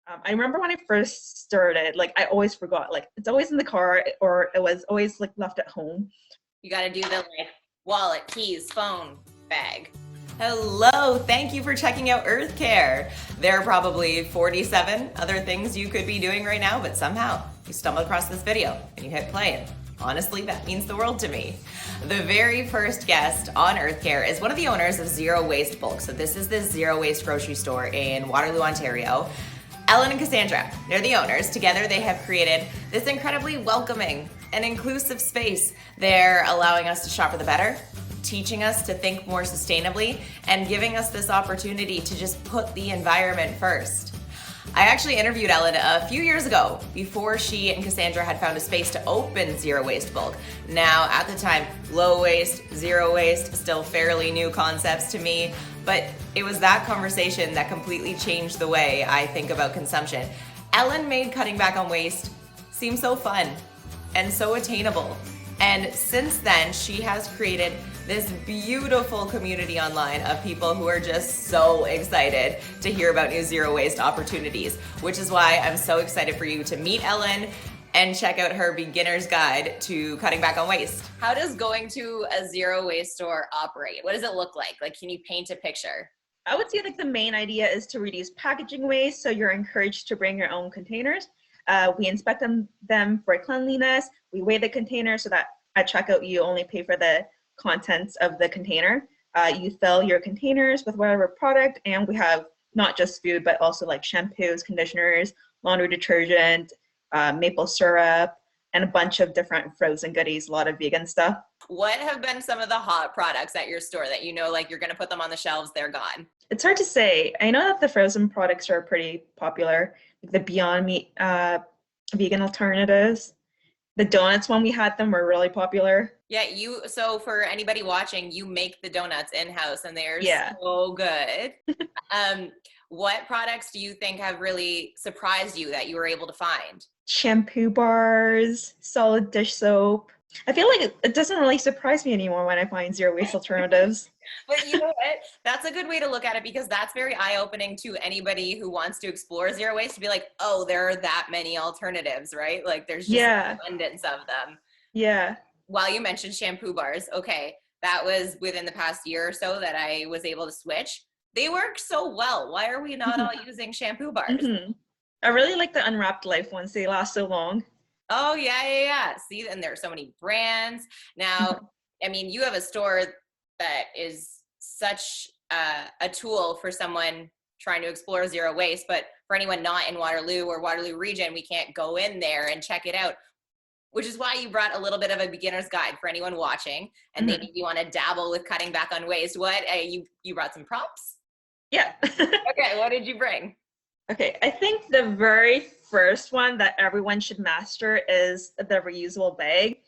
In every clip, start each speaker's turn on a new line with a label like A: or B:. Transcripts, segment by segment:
A: I remember when I first started, like I always forgot, like it's always in the car or it was always like left at home.
B: You got to do the like wallet, keys, phone, bag. Hello, thank you for checking out Earth Care. There are probably 47 other things you could be doing right now, but somehow you stumbled across this video and you hit play. And honestly, that means the world to me. The very first guest on Earth Care is one of the owners of Zero Waste Bulk. So this is the Zero Waste grocery store in Waterloo, Ontario. Ellin and Cassandra, they're the owners. Together they have created this incredibly welcoming and inclusive space. They're allowing us to shop for the better, teaching us to think more sustainably, and giving us this opportunity to just put the environment first. I actually interviewed Ellin a few years ago before she and Cassandra had found a space to open Zero Waste Bulk. Now, at the time, low waste, zero waste, still fairly new concepts to me, but it was that conversation that completely changed the way I think about consumption. Ellin made cutting back on waste seem so fun and so attainable. And since then, she has created this beautiful community online of people who are just so excited to hear about new zero waste opportunities, which is why I'm so excited for you to meet Ellin and check out her beginner's guide to cutting back on waste. How does going to a zero waste store operate? What does it look like? Like, can you paint a picture?
A: I would say like the main idea is to reduce packaging waste, so you're encouraged to bring your own containers. We inspect them for cleanliness. We weigh the container so that at checkout you only pay for the contents of the container. You fill your containers with whatever product, and we have not just food but also like shampoos, conditioners, laundry detergent, maple syrup, and a bunch of different frozen goodies, a lot of vegan stuff.
B: What have been some of the hot products at your store that you know, like you're gonna put them on the shelves, they're gone?
A: It's hard to say. I know that the frozen products are pretty popular, like the Beyond Meat vegan alternatives. The donuts, when we had them, were really popular.
B: Yeah, so for anybody watching, you make the donuts in-house and they're
A: Yeah.
B: so good. What products do you think have really surprised you that you were able to find?
A: Shampoo bars, solid dish soap. I feel like it doesn't really surprise me anymore when I find zero waste alternatives.
B: But you know what? That's a good way to look at it because that's very eye-opening to anybody who wants to explore zero waste to be like, oh, there are that many alternatives, right? Like there's just an abundance of them.
A: Yeah.
B: While you mentioned shampoo bars, okay, that was within the past year or so that I was able to switch. They work so well. Why are we not all using shampoo bars?
A: Mm-hmm. I really like the unwrapped life ones. They last so long.
B: Oh, yeah. See, and there are so many brands. Now, I mean, you have a store that is such a tool for someone trying to explore zero waste, but for anyone not in Waterloo or Waterloo region, we can't go in there and check it out, which is why you brought a little bit of a beginner's guide for anyone watching, and maybe you want to dabble with cutting back on waste. What, you brought some props?
A: Yeah.
B: Okay, what did you bring?
A: Okay, I think the very first one that everyone should master is the reusable bag.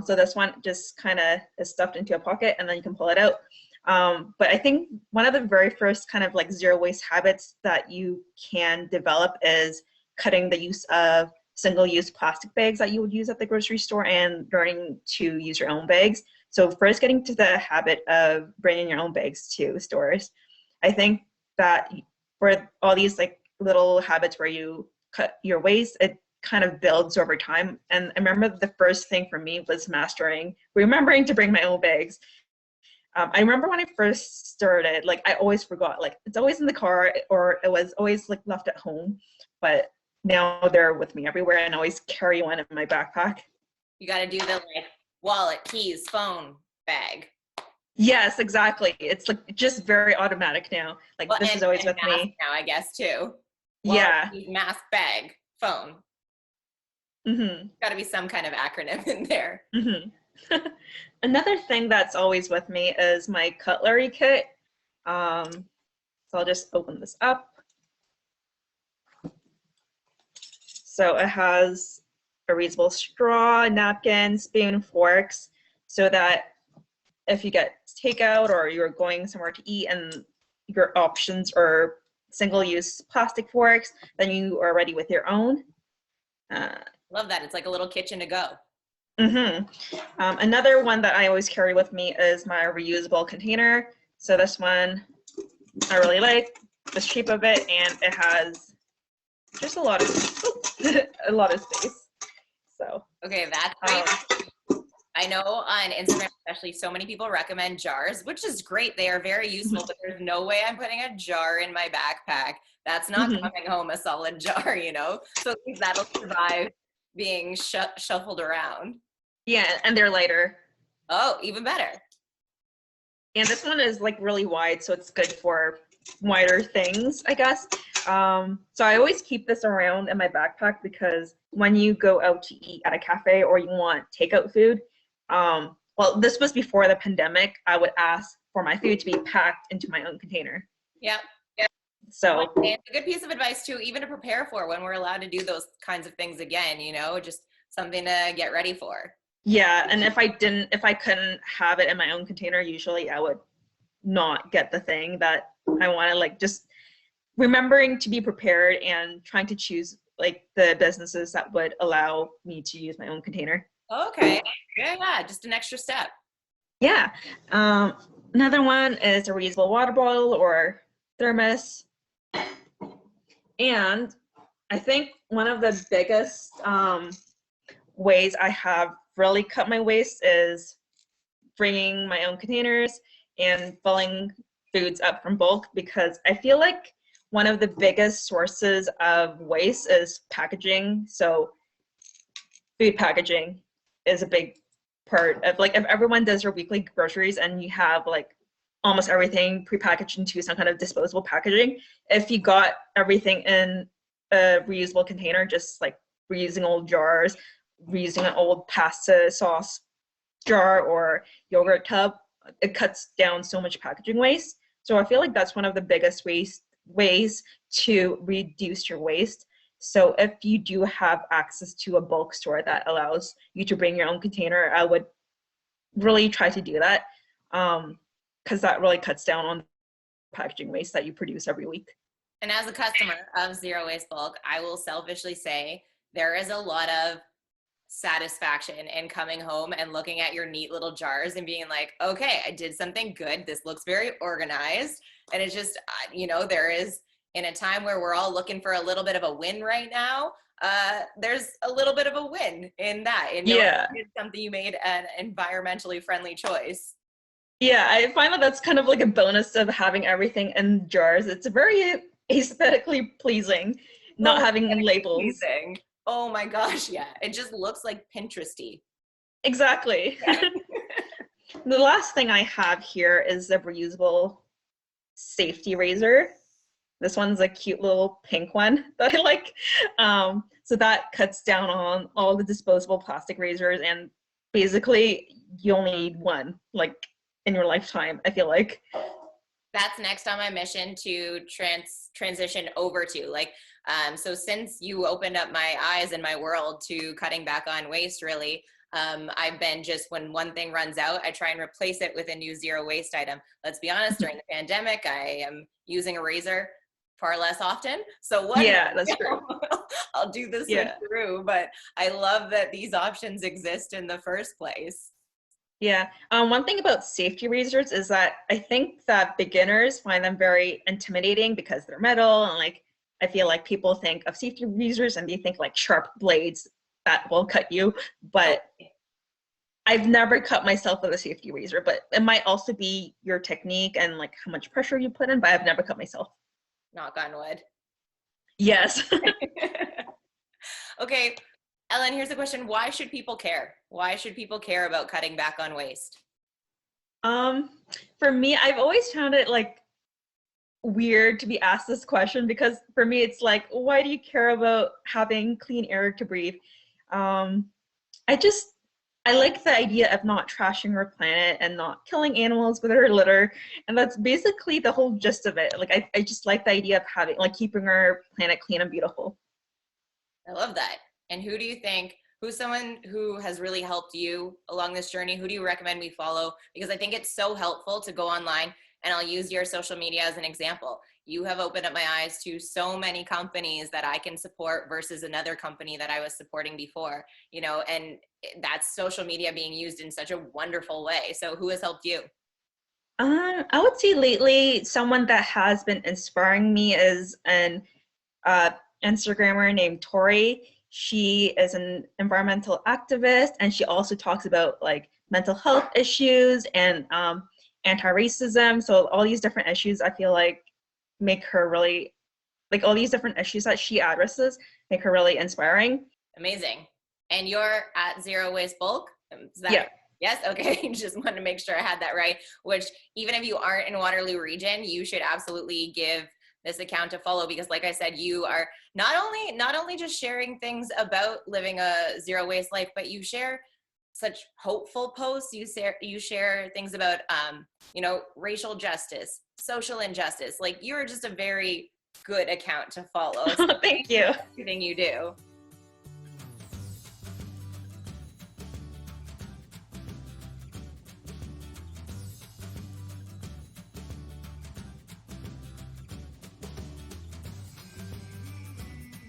A: So this one just kind of is stuffed into a pocket and then you can pull it out. But I think one of the very first kind of like zero waste habits that you can develop is cutting the use of single-use plastic bags that you would use at the grocery store and learning to use your own bags. So first getting to the habit of bringing your own bags to stores. I think that for all these like little habits where you cut your waste, it kind of builds over time. And I remember the first thing for me was remembering to bring my own bags. I remember when I first started, like I always forgot, like it's always in the car or it was always like left at home, but now they're with me everywhere and I always carry one in my backpack.
B: You got to do the like wallet, keys, phone, bag.
A: Yes, exactly. It's like just very automatic now. Like
B: well,
A: this is always with me.
B: Now, I guess too.
A: Wallet, yeah.
B: Keys, mask, bag, phone. Got to be some kind of acronym in there.
A: Another thing that's always with me is my cutlery kit. So I'll just open this up. So it has a reusable straw, napkin, spoon, forks, so that if you get takeout or you're going somewhere to eat and your options are single-use plastic forks, then you are ready with your own.
B: Love that. It's like a little kitchen to go.
A: Another one that I always carry with me is my reusable container. So this one I really like the shape of it, and it has just a lot of a lot of space. So
B: Okay, that's great. I know on Instagram, especially, so many people recommend jars, which is great. They are very useful, but there's no way I'm putting a jar in my backpack. That's not coming home a solid jar, you know? So at least that'll survive being shuffled around.
A: yeah, and they're lighter.
B: Oh, even better.
A: And this one is like really wide, so it's good for wider things, I guess. So I always keep this around in my backpack because when you go out to eat at a cafe or you want takeout food, well, this was before the pandemic, I would ask for my food to be packed into my own container.
B: Yeah.
A: So
B: it's a good piece of advice too, even to prepare for when we're allowed to do those kinds of things again, you know, just something to get ready for.
A: Yeah, and if I couldn't have it in my own container, usually I would not get the thing that I wanted. Like just remembering to be prepared and trying to choose like the businesses that would allow me to use my own container.
B: Okay, yeah, just an extra step.
A: Yeah. Another one is a reusable water bottle or thermos. And I think one of the biggest ways I have really cut my waste is bringing my own containers and filling foods up from bulk, because I feel like one of the biggest sources of waste is packaging. So food packaging is a big part of, like, if everyone does their weekly groceries and you have like almost everything prepackaged into some kind of disposable packaging, if you got everything in a reusable container, just like reusing old jars, reusing an old pasta sauce jar or yogurt tub, it cuts down so much packaging waste. So I feel like that's one of the biggest ways to reduce your waste. So if you do have access to a bulk store that allows you to bring your own container, I would really try to do that, because that really cuts down on packaging waste that you produce every week.
B: And as a customer of Zero Waste Bulk, I will selfishly say there is a lot of satisfaction in coming home and looking at your neat little jars and being like, okay, I did something good. This looks very organized. And it's just, you know, there is, in a time where we're all looking for a little bit of a win right now, there's a little bit of a win in that. And
A: yeah,
B: it's something you made an environmentally friendly choice.
A: Yeah, I find that that's kind of like a bonus of having everything in jars. It's very aesthetically pleasing, not having labels.
B: Pleasing. Oh my gosh, yeah. It just looks like Pinteresty.
A: Exactly. Yeah. The last thing I have here is a reusable safety razor. This one's a cute little pink one that I like. So that cuts down on all the disposable plastic razors, and basically you only need one, like, in your lifetime, I feel like.
B: That's next on my mission to transition over to, like, so since you opened up my eyes and my world to cutting back on waste, really, I've been just, when one thing runs out, I try and replace it with a new zero waste item. Let's be honest, during the pandemic, I am using a razor far less often. So what?
A: Yeah, that's true.
B: I'll do this through, but I love that these options exist in the first place.
A: Yeah. One thing about safety razors is that I think that beginners find them very intimidating because they're metal, and like I feel like people think of safety razors and they think like sharp blades that will cut you, but I've never cut myself with a safety razor. But it might also be your technique and like how much pressure you put in, but I've never cut myself.
B: Knock on wood.
A: Yes.
B: Okay, Ellin, here's a question. Why should people care? Why should people care about cutting back on waste?
A: For me, I've always found it like weird to be asked this question, because for me it's like, why do you care about having clean air to breathe? I like the idea of not trashing our planet and not killing animals with our litter, and that's basically the whole gist of it. Like I just like the idea of having, like, keeping our planet clean and beautiful.
B: I love that. And who do you think, who's someone who has really helped you along this journey? Who do you recommend we follow? Because I think it's so helpful to go online, and I'll use your social media as an example. You have opened up my eyes to so many companies that I can support versus another company that I was supporting before, you know, and that's social media being used in such a wonderful way. So who has helped you?
A: I would say lately someone that has been inspiring me is an Instagrammer named Tori. She is an environmental activist, and she also talks about like mental health issues and anti-racism. So all these different issues, I feel like, make her really, like all these different issues that she addresses make her really inspiring.
B: Amazing. And you're at Zero Waste Bulk? Is that
A: Yeah.
B: Yes? Okay. Just wanted to make sure I had that right, which even if you aren't in Waterloo region, you should absolutely give this account a follow, because like I said, you are not only just sharing things about living a zero waste life, but you share such hopeful posts. You share things about racial justice, social injustice. Like, you're just a very good account to follow. So
A: Thank you.
B: everything you do.